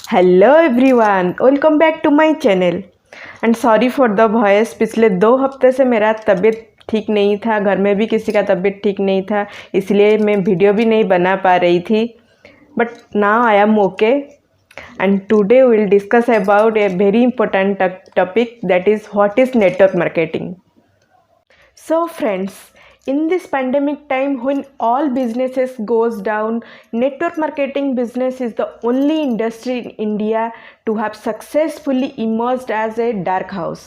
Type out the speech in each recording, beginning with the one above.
Hello everyone, welcome back to my channel and sorry for the voice. पिछले 2 हफ्ते से मेरा तबीयत ठीक नहीं था, घर में भी किसी का तबीयत ठीक नहीं था, इसलिए मैं वीडियो भी नहीं बना पा रही थी। But now I am okay and today we will discuss about a very important topic, that is what is network marketing. So friends, in this pandemic time when all businesses goes down, network marketing business is the only industry in India to have successfully emerged as a dark house.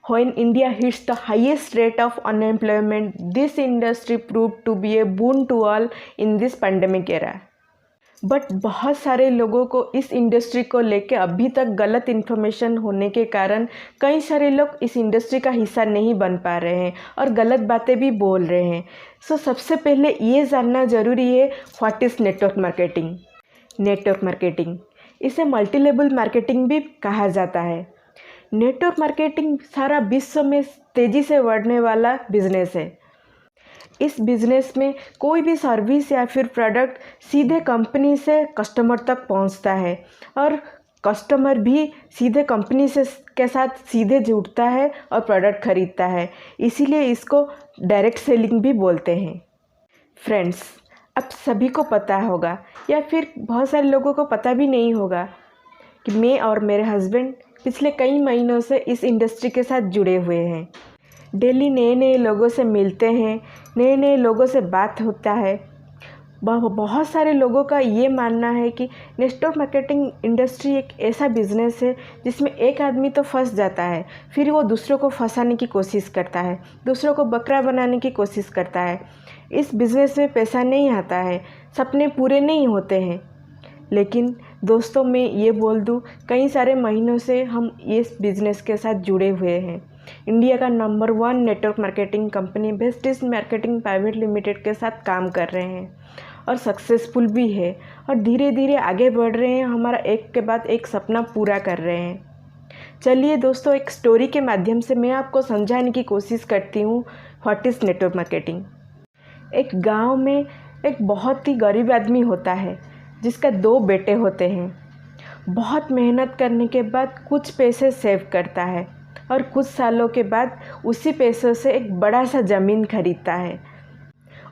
When India hits the highest rate of unemployment, this industry proved to be a boon to all in this pandemic era. But बहुत सारे लोगों को इस industry को लेके अभी तक गलत इन्फॉर्मेशन होने के कारण कई सारे लोग इस इंडस्ट्री का हिस्सा नहीं बन पा रहे हैं और गलत बातें भी बोल रहे हैं। सो सबसे पहले ये जानना ज़रूरी है what is network marketing. Network marketing इसे मल्टी लेवल मार्केटिंग भी कहा जाता है। नेटवर्क मार्केटिंग सारा विश्व में तेज़ी से बढ़ने वाला बिजनेस है। इस बिज़नेस में कोई भी सर्विस या फिर प्रोडक्ट सीधे कंपनी से कस्टमर तक पहुंचता है और कस्टमर भी सीधे कंपनी से के साथ सीधे जुड़ता है और प्रोडक्ट ख़रीदता है, इसीलिए इसको डायरेक्ट सेलिंग भी बोलते हैं। फ्रेंड्स, अब सभी को पता होगा या फिर बहुत सारे लोगों को पता भी नहीं होगा कि मैं और मेरे हस्बैंड पिछले कई महीनों से इस इंडस्ट्री के साथ जुड़े हुए हैं। डेली नए नए लोगों से मिलते हैं, नए नए लोगों से बात होता है। बहुत सारे लोगों का ये मानना है कि नेटवर्क मार्केटिंग इंडस्ट्री एक ऐसा बिज़नेस है जिसमें एक आदमी तो फंस जाता है, फिर वो दूसरों को फंसाने की कोशिश करता है, दूसरों को बकरा बनाने की कोशिश करता है। इस बिज़नेस में पैसा नहीं आता है, सपने पूरे नहीं होते हैं। लेकिन दोस्तों, मैं ये बोल दूँ, कई सारे महीनों से हम इस बिज़नेस के साथ जुड़े हुए हैं। इंडिया का number 1 network marketing company best marketing private limited के साथ काम कर रहे हैं और सक्सेसफुल भी है और धीरे धीरे आगे बढ़ रहे हैं, हमारा एक के बाद एक सपना पूरा कर रहे हैं। चलिए दोस्तों, एक स्टोरी के माध्यम से मैं आपको समझाने की कोशिश करती हूँ व्हाट इज़ नेटवर्क मार्केटिंग। एक गांव में एक बहुत ही गरीब आदमी होता है जिसका 2 बेटे होते हैं। बहुत मेहनत करने के बाद कुछ पैसे सेव करता है और कुछ सालों के बाद उसी पैसों से एक बड़ा सा ज़मीन खरीदता है।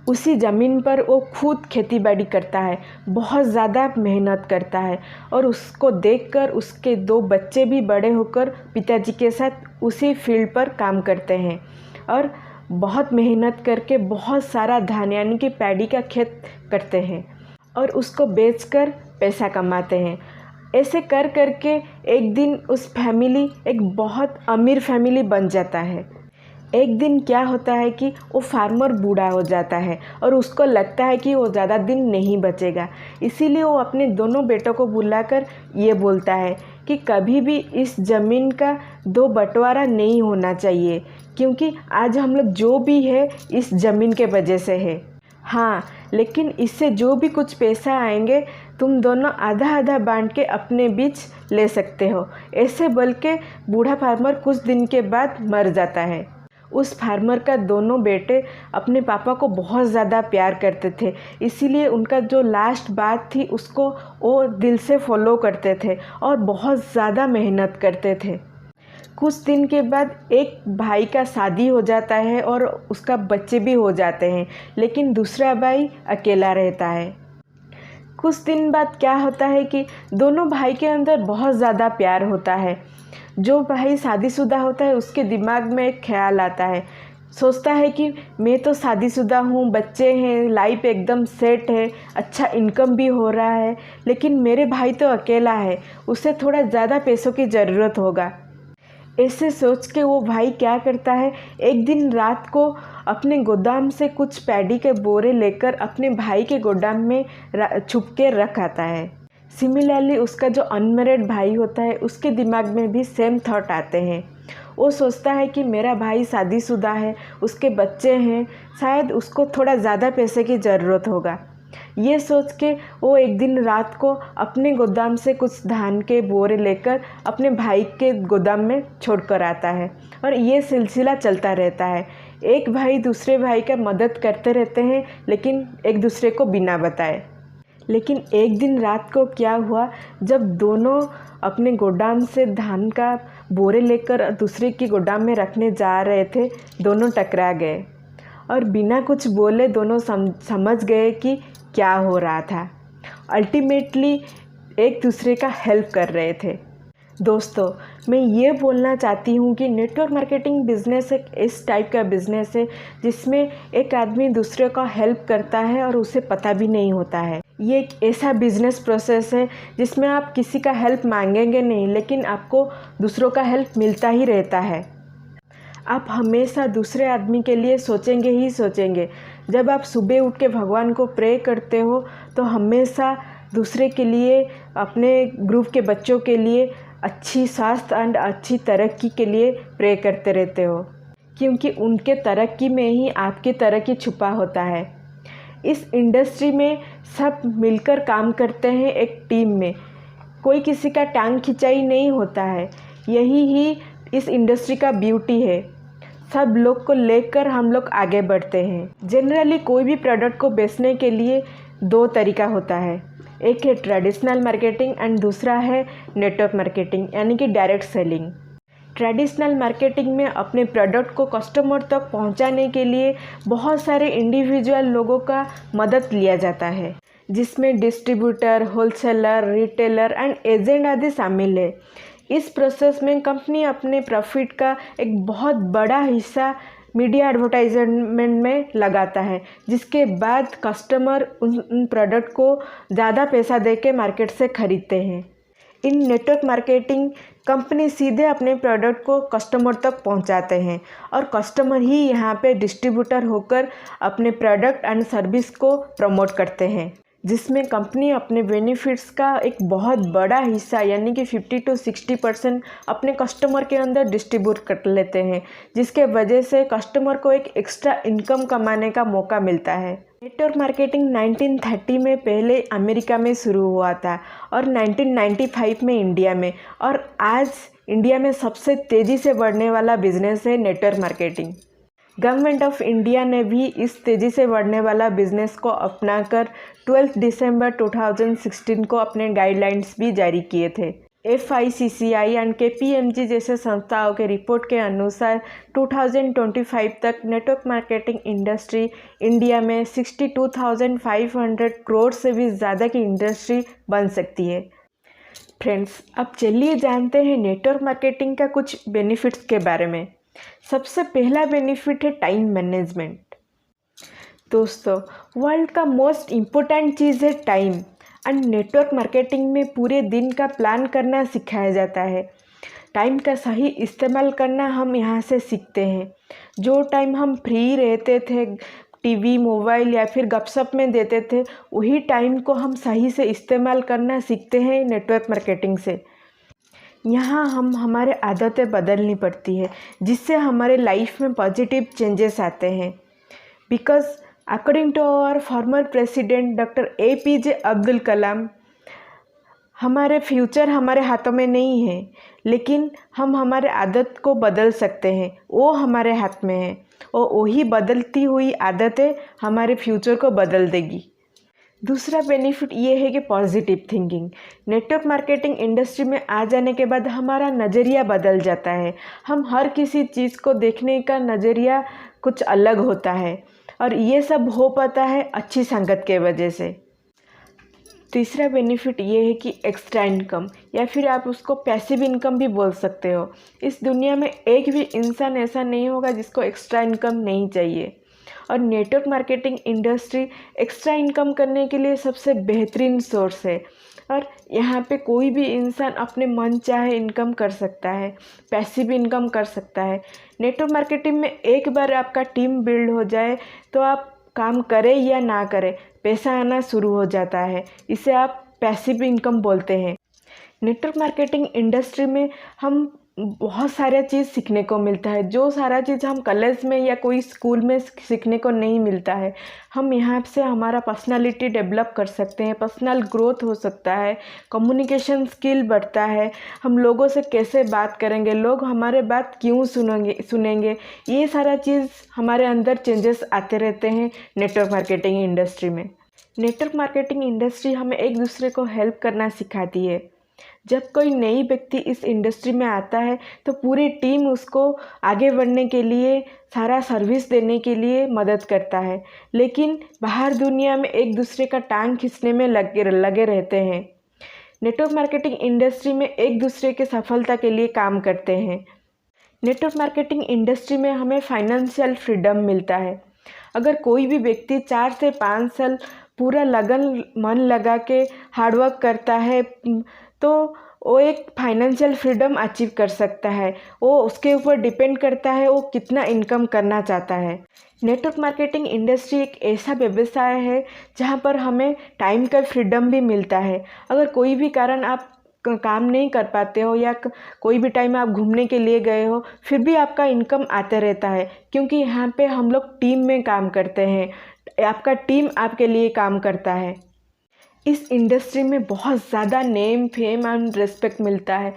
उसी ज़मीन पर वो खुद खेती बाड़ी करता है, बहुत ज़्यादा मेहनत करता है और उसको देखकर उसके 2 बच्चे भी बड़े होकर पिताजी के साथ उसी फील्ड पर काम करते हैं और बहुत मेहनत करके बहुत सारा धान यानी कि पैडी का खेत करते हैं और उसको बेचकर पैसा कमाते हैं। ऐसे कर करके एक दिन उस फैमिली एक बहुत अमीर फैमिली बन जाता है। एक दिन क्या होता है कि वो फार्मर बूढ़ा हो जाता है और उसको लगता है कि वो ज़्यादा दिन नहीं बचेगा, इसीलिए वो अपने दोनों बेटों को बुलाकर ये बोलता है कि कभी भी इस ज़मीन का 2 बंटवारा नहीं होना चाहिए, क्योंकि आज हम लोग जो भी है इस ज़मीन के वजह से है। हाँ, लेकिन इससे जो भी कुछ पैसा आएंगे तुम दोनों आधा आधा बांट के अपने बीच ले सकते हो। ऐसे बोल के बूढ़ा फार्मर कुछ दिन के बाद मर जाता है। उस फार्मर का दोनों बेटे अपने पापा को बहुत ज़्यादा प्यार करते थे, इसीलिए उनका जो लास्ट बात थी उसको वो दिल से फॉलो करते थे और बहुत ज़्यादा मेहनत करते थे। कुछ दिन के बाद एक भाई का शादी हो जाता है और उसका बच्चे भी हो जाते हैं, लेकिन दूसरा भाई अकेला रहता है। कुछ दिन बाद क्या होता है कि दोनों भाई के अंदर बहुत ज़्यादा प्यार होता है। जो भाई शादीशुदा होता है उसके दिमाग में एक ख्याल आता है, सोचता है कि मैं तो शादीशुदा हूँ, बच्चे हैं, लाइफ एकदम सेट है, अच्छा इनकम भी हो रहा है, लेकिन मेरे भाई तो अकेला है, उसे थोड़ा ज़्यादा पैसों की ज़रूरत होगा। ऐसे सोच के वो भाई क्या करता है, एक दिन रात को अपने गोदाम से कुछ पैडी के बोरे लेकर अपने भाई के गोदाम में छुप के रख आता है। सिमिलरली उसका जो अनमैरिड भाई होता है उसके दिमाग में भी सेम थॉट आते हैं। वो सोचता है कि मेरा भाई शादीशुदा है, उसके बच्चे हैं, शायद उसको थोड़ा ज़्यादा पैसे की ज़रूरत होगा। ये सोच के वो एक दिन रात को अपने गोदाम से कुछ धान के बोरे लेकर अपने भाई के गोदाम में छोड़कर आता है और ये सिलसिला चलता रहता है। एक भाई दूसरे भाई का मदद करते रहते हैं, लेकिन एक दूसरे को बिना बताए। लेकिन एक दिन रात को क्या हुआ, जब दोनों अपने गोदाम से धान का बोरे लेकर दूसरे की गोदाम में रखने जा रहे थे, दोनों टकरा गए और बिना कुछ बोले दोनों समझ गए कि क्या हो रहा था। अल्टीमेटली एक दूसरे का हेल्प कर रहे थे। दोस्तों, मैं ये बोलना चाहती हूँ कि नेटवर्क मार्केटिंग बिजनेस एक इस टाइप का बिजनेस है जिसमें एक आदमी दूसरे का हेल्प करता है और उसे पता भी नहीं होता है। ये एक ऐसा बिजनेस प्रोसेस है जिसमें आप किसी का हेल्प मांगेंगे नहीं, लेकिन आपको दूसरों का हेल्प मिलता ही रहता है। आप हमेशा दूसरे आदमी के लिए सोचेंगे ही सोचेंगे। जब आप सुबह उठ के भगवान को प्रे करते हो तो हमेशा दूसरे के लिए, अपने ग्रुप के बच्चों के लिए अच्छी स्वास्थ्य एंड अच्छी तरक्की के लिए प्रे करते रहते हो, क्योंकि उनके तरक्की में ही आपकी तरक्की छुपा होता है। इस इंडस्ट्री में सब मिलकर काम करते हैं एक टीम में, कोई किसी का टांग खिंचाई नहीं होता है। यही ही इस इंडस्ट्री का ब्यूटी है। सब लोग को लेकर हम लोग आगे बढ़ते हैं। जनरली कोई भी प्रोडक्ट को बेचने के लिए दो तरीका होता है, एक है ट्रेडिशनल मार्केटिंग एंड दूसरा है नेटवर्क मार्केटिंग, यानी कि डायरेक्ट सेलिंग। ट्रेडिशनल मार्केटिंग में अपने प्रोडक्ट को कस्टमर तक पहुंचाने के लिए बहुत सारे इंडिविजुअल लोगों का मदद लिया जाता है, जिसमें distributor, wholesaler, retailer and agent आदि शामिल है। इस प्रोसेस में कंपनी अपने प्रॉफिट का एक बहुत बड़ा हिस्सा मीडिया एडवर्टाइजमेंट में लगाता है, जिसके बाद कस्टमर उन प्रोडक्ट को ज़्यादा पैसा दे के मार्केट से खरीदते हैं। इन नेटवर्क मार्केटिंग कंपनी सीधे अपने प्रोडक्ट को कस्टमर तक पहुंचाते हैं और कस्टमर ही यहाँ पे डिस्ट्रीब्यूटर होकर अपने प्रोडक्ट एंड सर्विस को प्रमोट करते हैं, जिसमें कंपनी अपने बेनिफिट्स का एक बहुत बड़ा हिस्सा यानी कि 50 to 60% अपने कस्टमर के अंदर डिस्ट्रीब्यूट कर लेते हैं, जिसके वजह से कस्टमर को एक एक्स्ट्रा इनकम कमाने का मौका मिलता है। नेटवर्क मार्केटिंग 1930 में पहले अमेरिका में शुरू हुआ था और 1995 में इंडिया में, और आज इंडिया में सबसे तेज़ी से बढ़ने वाला बिजनेस है network marketing. Government of India ने भी इस तेज़ी से बढ़ने वाला बिजनेस को अपनाकर 12 दिसंबर 2016 को अपने गाइडलाइंस भी जारी किए थे। FICCI एंड KPMG जैसे संस्थाओं के रिपोर्ट के अनुसार 2025 तक नेटवर्क मार्केटिंग इंडस्ट्री इंडिया में 62,500 करोड़ से भी ज़्यादा की इंडस्ट्री बन सकती है। फ्रेंड्स, अब चलिए जानते हैं नेटवर्क मार्केटिंग का कुछ बेनिफिट्स के बारे में। सबसे पहला बेनिफिट है टाइम मैनेजमेंट। दोस्तों, वर्ल्ड का मोस्ट इम्पोर्टेंट चीज़ है टाइम, एंड नेटवर्क मार्केटिंग में पूरे दिन का प्लान करना सिखाया जाता है। टाइम का सही इस्तेमाल करना हम यहाँ से सीखते हैं। जो टाइम हम फ्री रहते थे, टीवी, मोबाइल या फिर गपशप में देते थे, वही टाइम को हम सही से इस्तेमाल करना सीखते हैं नेटवर्क मार्केटिंग से। यहाँ हम हमारे आदतें बदलनी पड़ती है, जिससे हमारे लाइफ में पॉजिटिव चेंजेस आते हैं। Because according to our former president doctor APJ Abdul Kalam, हमारे फ्यूचर हमारे हाथों में नहीं है, लेकिन हम हमारे आदत को बदल सकते हैं, वो हमारे हाथ में है, और वही बदलती हुई आदतें हमारे फ्यूचर को बदल देगी। दूसरा बेनिफिट ये है कि positive thinking. Network marketing industry में आ जाने के बाद हमारा नज़रिया बदल जाता है। हम हर किसी चीज़ को देखने का नज़रिया कुछ अलग होता है, और ये सब हो पाता है अच्छी संगत के वजह से। तीसरा बेनिफिट ये है कि एक्स्ट्रा इनकम, या फिर आप उसको पैसिव इनकम भी बोल सकते हो। इस दुनिया में एक भी इंसान ऐसा नहीं होगा जिसको एक्स्ट्रा इनकम नहीं चाहिए, और network marketing industry extra income करने के लिए सबसे बेहतरीन सोर्स है। और यहाँ पे कोई भी इंसान अपने मन चाहे इनकम कर सकता है, पैसिव इनकम कर सकता है। नेटवर्क मार्केटिंग में एक बार आपका टीम बिल्ड हो जाए तो आप काम करें या ना करें, पैसा आना शुरू हो जाता है। इसे आप पैसिव इनकम बोलते हैं। नेटवर्क मार्केटिंग इंडस्ट्री में हम बहुत सारा चीज़ सीखने को मिलता है, जो सारा चीज़ हम कॉलेज में या कोई स्कूल में सीखने को नहीं मिलता है। हम यहाँ से हमारा पर्सनालिटी डेवलप कर सकते हैं, पर्सनल ग्रोथ हो सकता है, कम्युनिकेशन स्किल बढ़ता है, हम लोगों से कैसे बात करेंगे, लोग हमारे बात क्यों सुनेंगे, ये सारा चीज़ हमारे अंदर चेंजेस आते रहते हैं नेटवर्क मार्केटिंग इंडस्ट्री में। नेटवर्क मार्केटिंग इंडस्ट्री हमें एक दूसरे को हेल्प करना सिखाती है। जब कोई नई व्यक्ति इस इंडस्ट्री में आता है तो पूरी टीम उसको आगे बढ़ने के लिए, सारा सर्विस देने के लिए मदद करता है, लेकिन बाहर दुनिया में एक दूसरे का टांग खींचने में लगे रहते हैं। नेटवर्क मार्केटिंग इंडस्ट्री में एक दूसरे के सफलता के लिए काम करते हैं। नेटवर्क मार्केटिंग इंडस्ट्री में हमें फाइनेंशियल फ्रीडम मिलता है। अगर कोई भी व्यक्ति 4 से 5 साल पूरा लगन मन लगा के हार्डवर्क करता है तो वो एक फाइनेंशियल फ्रीडम अचीव कर सकता है। वो उसके ऊपर डिपेंड करता है वो कितना इनकम करना चाहता है। नेटवर्क मार्केटिंग इंडस्ट्री एक ऐसा व्यवसाय है जहाँ पर हमें टाइम का फ्रीडम भी मिलता है। अगर कोई भी कारण आप काम नहीं कर पाते हो या कोई भी टाइम आप घूमने के लिए गए हो, फिर भी आपका इनकम आते रहता है, क्योंकि यहाँ पे हम लोग टीम में काम करते हैं। आपका टीम आपके लिए काम करता है। इस इंडस्ट्री में बहुत ज़्यादा नेम फेम एंड रिस्पेक्ट मिलता है।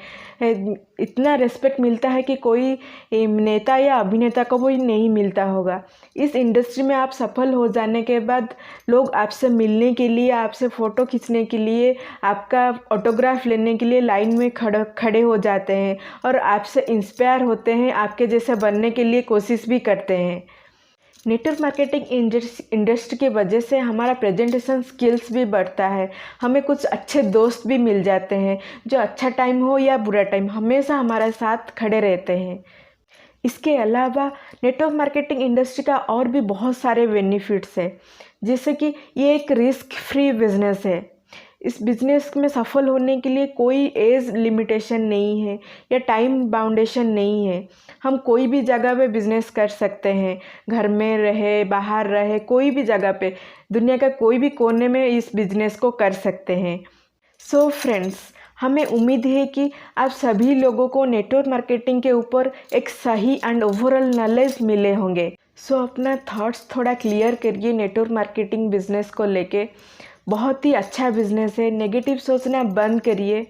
इतना रिस्पेक्ट मिलता है कि कोई नेता या अभिनेता को भी नहीं मिलता होगा। इस इंडस्ट्री में आप सफल हो जाने के बाद लोग आपसे मिलने के लिए, आपसे फ़ोटो खींचने के लिए, आपका ऑटोग्राफ लेने के लिए लाइन में खड़े हो जाते हैं और आपसे इंस्पायर होते हैं, आपके जैसे बनने के लिए कोशिश भी करते हैं। नेटवर्क मार्केटिंग इंडस्ट्री की वजह से हमारा प्रेजेंटेशन स्किल्स भी बढ़ता है। हमें कुछ अच्छे दोस्त भी मिल जाते हैं जो अच्छा टाइम हो या बुरा टाइम हमेशा हमारे साथ खड़े रहते हैं। इसके अलावा नेटवर्क मार्केटिंग इंडस्ट्री का और भी बहुत सारे बेनिफिट्स है, जैसे कि ये एक रिस्क फ्री बिजनेस है। इस बिज़नेस में सफल होने के लिए कोई एज लिमिटेशन नहीं है या टाइम बाउंडेशन नहीं है। हम कोई भी जगह पे बिज़नेस कर सकते हैं, घर में रहे, बाहर रहे, कोई भी जगह पे, दुनिया का कोई भी कोने में इस बिज़नेस को कर सकते हैं। सो फ्रेंड्स, हमें उम्मीद है कि आप सभी लोगों को नेटवर्क मार्केटिंग के ऊपर एक सही एंड ओवरऑल नॉलेज मिले होंगे। सो अपना थॉट्स थोड़ा क्लियर करिए नेटवर्क मार्केटिंग बिज़नेस को लेके। बहुत ही अच्छा बिज़नेस है, नेगेटिव सोचना बंद करिए।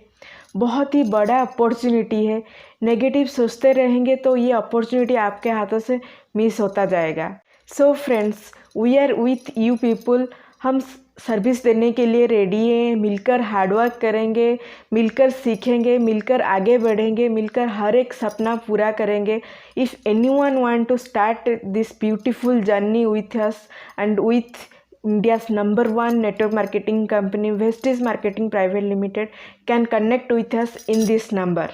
बहुत ही बड़ा अपॉर्चुनिटी है, नेगेटिव सोचते रहेंगे तो ये अपॉर्चुनिटी आपके हाथों से मिस होता जाएगा। So friends, we are with you people. हम सर्विस देने के लिए रेडी हैं। मिलकर हार्डवर्क करेंगे, मिलकर सीखेंगे, मिलकर आगे बढ़ेंगे, मिलकर हर एक सपना पूरा करेंगे। If anyone want to start this beautiful journey with us and with India's #1 network marketing company, Vestige Marketing Private Limited, can connect with us in this number.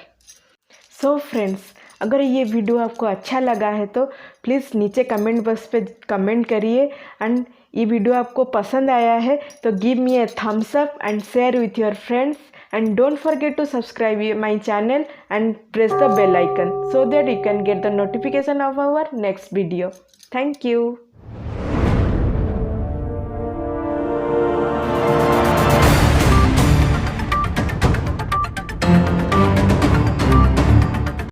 So friends, अगर ये वीडियो आपको अच्छा लगा है तो प्लीज़ नीचे comment box पे comment करिए। एंड ये वीडियो आपको पसंद आया है तो give me a thumbs up and share with your friends, and don't forget to subscribe my channel and press the bell icon so that you can get the notification of our next video. Thank you.